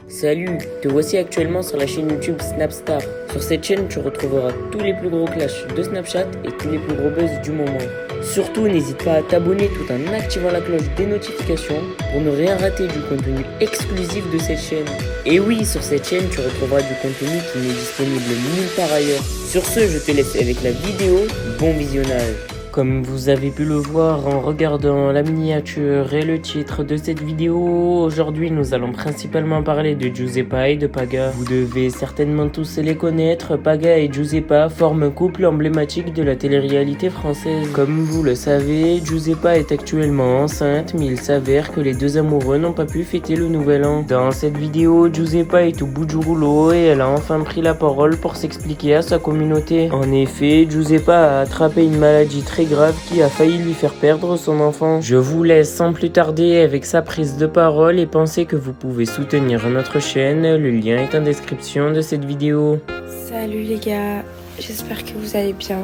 Salut, te voici actuellement sur la chaîne YouTube Snapstar. Sur cette chaîne, tu retrouveras tous les plus gros clashs de Snapchat et tous les plus gros buzz du moment. Surtout, n'hésite pas à t'abonner tout en activant la cloche des notifications pour ne rien rater du contenu exclusif de cette chaîne. Et oui, sur cette chaîne, tu retrouveras du contenu qui n'est disponible nulle part ailleurs. Sur ce, je te laisse avec la vidéo. Bon visionnage. Comme vous avez pu le voir en regardant la miniature et le titre de cette vidéo, aujourd'hui nous allons principalement parler de Giuseppa et de Paga. Vous devez certainement tous les connaître, Paga et Giuseppa forment un couple emblématique de la télé-réalité française. Comme vous le savez, Giuseppa est actuellement enceinte, mais il s'avère que les deux amoureux n'ont pas pu fêter le nouvel an. Dans cette vidéo, Giuseppa est au bout du rouleau et elle a enfin pris la parole pour s'expliquer à sa communauté. En effet, Giuseppa a attrapé une maladie très grave qui a failli lui faire perdre son enfant. Je vous laisse sans plus tarder avec sa prise de parole et pensez que vous pouvez soutenir notre chaîne, le lien est en description de cette vidéo. Salut les gars, j'espère que vous allez bien.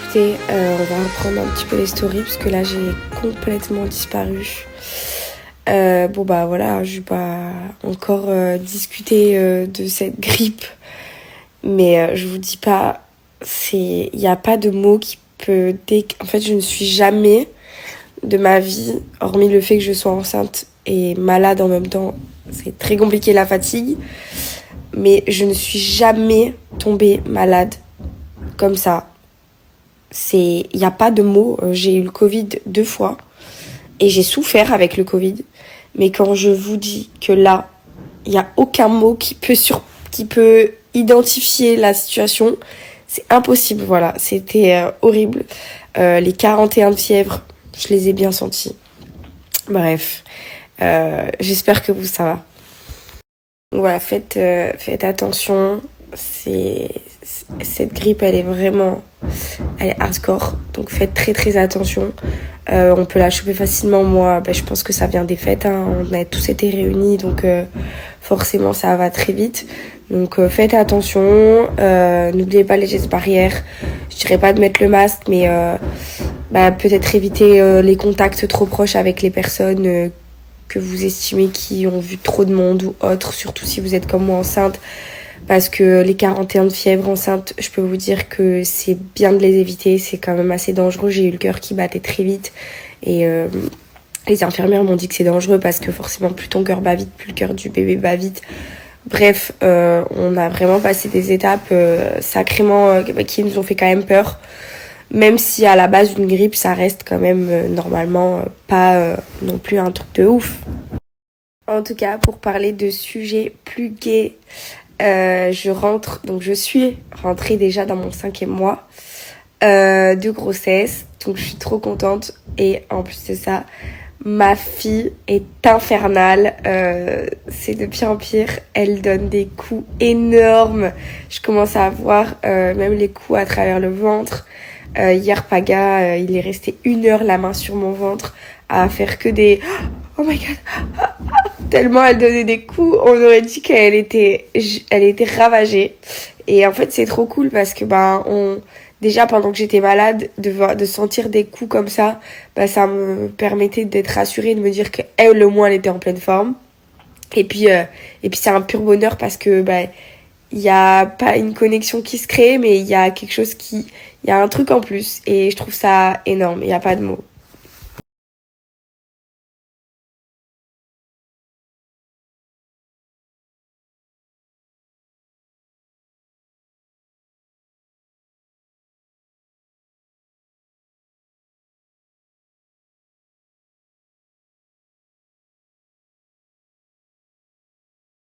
Écoutez, on va reprendre un petit peu les stories parce que là j'ai complètement disparu. Bon bah voilà, je vais pas encore discuter de cette grippe, mais je vous dis pas, il n'y a pas de mot qui peut... En fait, je ne suis jamais de ma vie, hormis le fait que je sois enceinte et malade en même temps, c'est très compliqué la fatigue, mais je ne suis jamais tombée malade comme ça. Il n'y a pas de mots. J'ai eu le Covid 2 fois et j'ai souffert avec le Covid, mais quand je vous dis que là, il n'y a aucun mot qui peut identifier la situation, c'est impossible, voilà, c'était horrible. Les 41 de fièvre, je les ai bien sentis. Bref, j'espère que ça va. Voilà, faites attention, cette grippe, elle est hardcore, donc faites très très attention. On peut la choper facilement, moi, je pense que ça vient des fêtes, hein. On a tous été réunis, donc forcément ça va très vite. Donc faites attention, n'oubliez pas les gestes barrières. Je dirais pas de mettre le masque, mais peut-être éviter les contacts trop proches avec les personnes que vous estimez qui ont vu trop de monde ou autre, surtout si vous êtes comme moi enceinte, parce que les 41 de fièvre enceinte, je peux vous dire que c'est bien de les éviter, c'est quand même assez dangereux. J'ai eu le cœur qui battait très vite et les infirmières m'ont dit que c'est dangereux parce que forcément plus ton cœur bat vite, plus le cœur du bébé bat vite. Bref, on a vraiment passé des étapes sacrément qui nous ont fait quand même peur. Même si à la base une grippe, ça reste quand même normalement pas non plus un truc de ouf. En tout cas, pour parler de sujets plus gais, je suis rentrée déjà dans mon 5e mois de grossesse. Donc je suis trop contente. Et en plus de ça, ma fille est infernale, c'est de pire en pire, elle donne des coups énormes. Je commence à avoir même les coups à travers le ventre. Hier, Paga, il est resté 1 heure la main sur mon ventre à faire que des... Oh my god. Tellement elle donnait des coups, on aurait dit qu'elle était ravagée. Et en fait, c'est trop cool parce que déjà pendant que j'étais malade, de sentir des coups comme ça, ça me permettait d'être rassurée, de me dire qu'elle au moins elle était en pleine forme. Et puis c'est un pur bonheur parce que il y a pas une connexion qui se crée, mais il y a il y a un truc en plus et je trouve ça énorme, il y a pas de mots.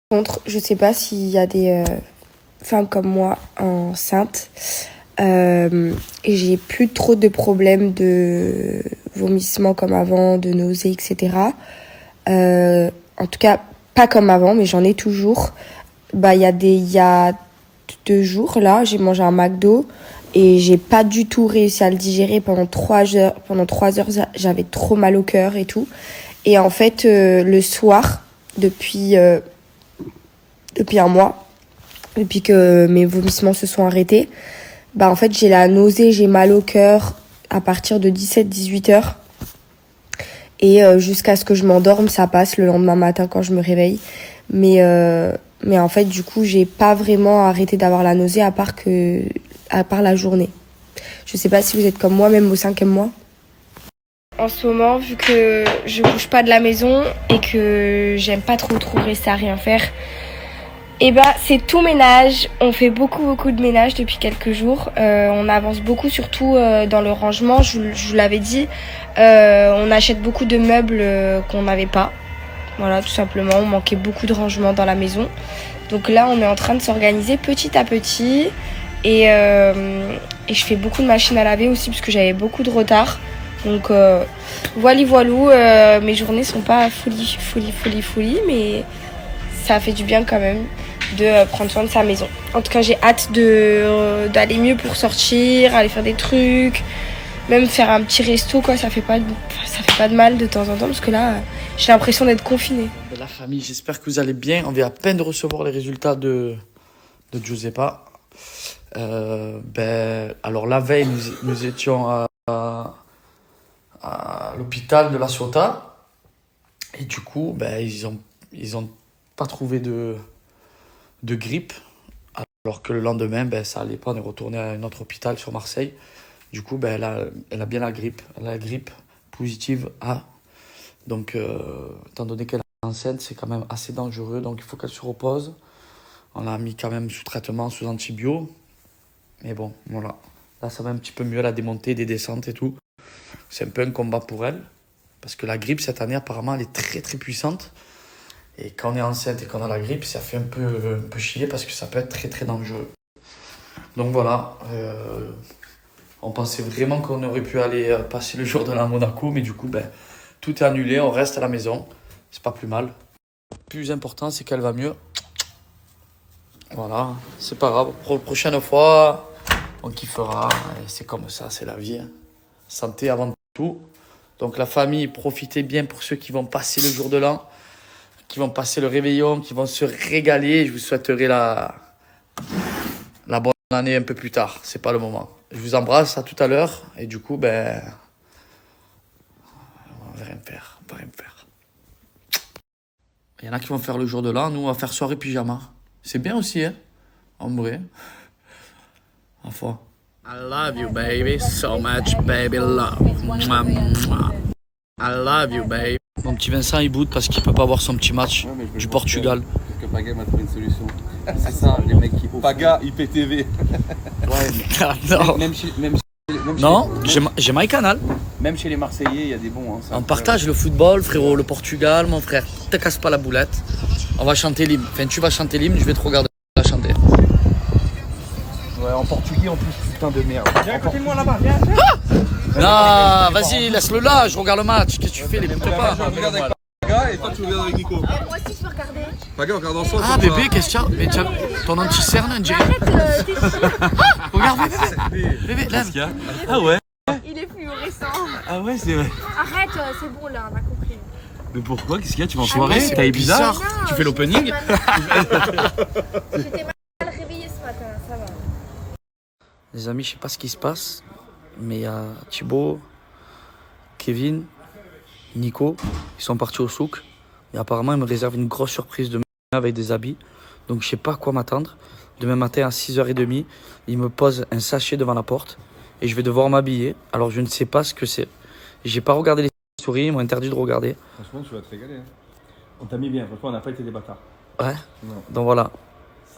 Contre, je sais pas s'il y a des femmes comme moi enceintes. Et j'ai plus trop de problèmes de vomissements comme avant, de nausées, etc. En tout cas, pas comme avant, mais j'en ai toujours. Il y a 2 jours, là, j'ai mangé un McDo et j'ai pas du tout réussi à le digérer pendant 3 heures. Pendant 3 heures, j'avais trop mal au cœur et tout. Et en fait, le soir, depuis 1 mois, depuis que mes vomissements se sont arrêtés, en fait, j'ai la nausée, j'ai mal au cœur à partir de 17-18 heures. Et jusqu'à ce que je m'endorme, ça passe le lendemain matin quand je me réveille. Mais en fait, du coup, j'ai pas vraiment arrêté d'avoir la nausée à part la journée. Je sais pas si vous êtes comme moi, même au 5e mois. En ce moment, vu que je bouge pas de la maison et que j'aime pas trop rester à rien faire, et c'est tout ménage. On fait beaucoup de ménage depuis quelques jours. On avance beaucoup, surtout dans le rangement. Je vous l'avais dit, on achète beaucoup de meubles qu'on n'avait pas. Voilà, tout simplement, on manquait beaucoup de rangement dans la maison. Donc là, on est en train de s'organiser petit à petit. Et je fais beaucoup de machines à laver aussi parce que j'avais beaucoup de retard. Donc voilou, mes journées sont pas folie, mais ça fait du bien quand même de prendre soin de sa maison. En tout cas, j'ai hâte d'aller mieux pour sortir, aller faire des trucs, même faire un petit resto, quoi. Ça fait pas de mal de temps en temps parce que là, j'ai l'impression d'être confinée. La famille, j'espère que vous allez bien. On vient à peine de recevoir les résultats de Giuseppa. Alors la veille, nous étions à l'hôpital de La Ciotat. Et du coup, ils ont pas trouvé de grippe. Alors que le lendemain, ça allait pas. On est retourné à un autre hôpital sur Marseille. Du coup, elle a bien la grippe. Elle a la grippe positive A. Donc, étant donné qu'elle est enceinte, c'est quand même assez dangereux. Donc, il faut qu'elle se repose. On l'a mis quand même sous traitement, sous antibio. Mais bon, voilà. Là, ça va un petit peu mieux, la démontée, des descentes et tout. C'est un peu un combat pour elle. Parce que la grippe, cette année, apparemment, elle est très, très puissante. Et quand on est enceinte et qu'on a la grippe, ça fait un peu chier parce que ça peut être très, très dangereux. Donc, voilà. On pensait vraiment qu'on aurait pu aller passer le jour de l'an à Monaco. Mais du coup, tout est annulé. On reste à la maison. C'est pas plus mal. Le plus important, c'est qu'elle va mieux. Voilà, c'est pas grave. Pour la prochaine fois, on kiffera. Et c'est comme ça, c'est la vie. Santé avant tout. Donc la famille, profitez bien pour ceux qui vont passer le jour de l'an, qui vont passer le réveillon, qui vont se régaler. Je vous souhaiterai la bonne année un peu plus tard. C'est pas le moment. Je vous embrasse, à tout à l'heure. Et du coup, on va rien faire. On va rien faire. Il y en a qui vont faire le jour de l'an. Nous, on va faire soirée pyjama. C'est bien aussi, hein, en vrai. À fois. I love you, baby, so much, baby love. Mouah, mouah. I love you, baby. Mon petit Vincent, il boude parce qu'il peut pas voir son petit match du Portugal. Que Paga m'a trouvé une solution. C'est ça, les mecs qui... Paga, IPTV. Ouais, non. Non, j'ai MyCanal. Même chez les Marseillais, il y a des bons. Hein, on partage le football, frérot, le Portugal, mon frère. Te casse pas la boulette. On va chanter l'hymne. Enfin, tu vas chanter l'hymne, je vais te regarder la chanter. Ouais, en portugais en plus, putain de merde. Viens à côté de moi là-bas, viens. Ah non, vas-y, laisse-le là, je regarde le match. Qu'est-ce que tu fais, les putes pas? Je regarde avec Paga et toi tu regardes avec Nico. Moi aussi je peux regarder. Paga, on regarde ensemble. Ah bébé, qu'est-ce que tu as? Mais tu as ton anti-cerne, on dirait. Regarde, bébé, lève. Ah ouais. Il est fluorescent. Ah ouais, c'est vrai. Arrête, c'est bon là, on a compris. Mais pourquoi? Qu'est-ce qu'il y a? Tu vas en soirée? soirée? C'est bizarre. Non, Tu fais l'opening? J'étais mal réveillée ce matin, ça va. Les amis, je sais pas ce qui se passe, mais il y a Thibaut, Kevin, Nico, ils sont partis au souk. Et apparemment, ils me réservent une grosse surprise demain avec des habits. Donc, je sais pas à quoi m'attendre. Demain matin à 6h30, ils me posent un sachet devant la porte et je vais devoir m'habiller. Alors, je ne sais pas ce que c'est. J'ai pas regardé les stories, ils m'ont interdit de regarder. Franchement, tu vas te régaler. Hein. On t'a mis bien, franchement, on n'a pas été des bâtards. Ouais. Non. Donc voilà.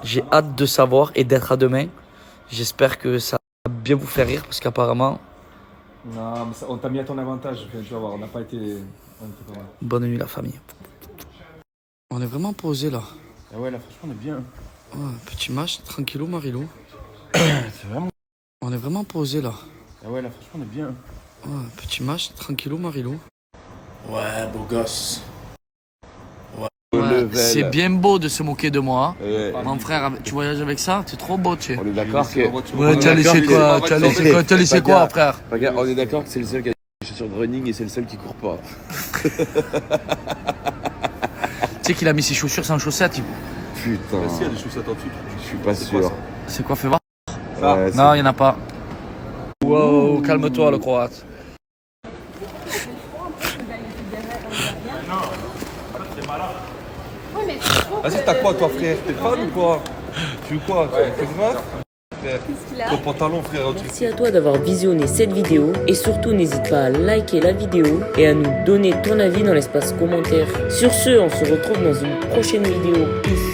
J'ai hâte de savoir et d'être à demain. J'espère que ça va bien vous faire rire parce qu'apparemment. Non, mais ça, on t'a mis à ton avantage, tu vas voir, on n'a pas été. On était pas mal. Bonne nuit, la famille. On est vraiment posé là. Ah ouais, là, franchement, on est bien. Ouais, petit match, tranquillou, Marilou. C'est vraiment. On est vraiment posé là. Ah ouais, là, franchement, on est bien. Ouais, petit match, tranquillou, Marilou. Ouais, beau gosse. Ouais, c'est bien beau de se moquer de moi. Mon frère, tu voyages avec ça? C'est trop beau, tu sais. On est d'accord que. Ouais, tu as laissé quoi? Tu as laissé quoi, frère? Regarde, on est d'accord que c'est le seul qui a des chaussures de running et c'est le seul qui court pas. Tu sais qu'il a mis ses chaussures sans chaussettes. Putain. S'il y a des chaussettes en dessus. Je suis pas sûr. C'est quoi, fais voir? Ouais, Non, il n'y en a pas. Wow, calme-toi, le croate. Vas-y, t'as quoi, toi, frère? T'es fan ou quoi? Tu veux quoi? Tu veux voir? Ton pantalon, frère. Merci à toi d'avoir visionné cette vidéo et surtout n'hésite pas à liker la vidéo et à nous donner ton avis dans l'espace commentaire. Sur ce, on se retrouve dans une prochaine vidéo. Peace.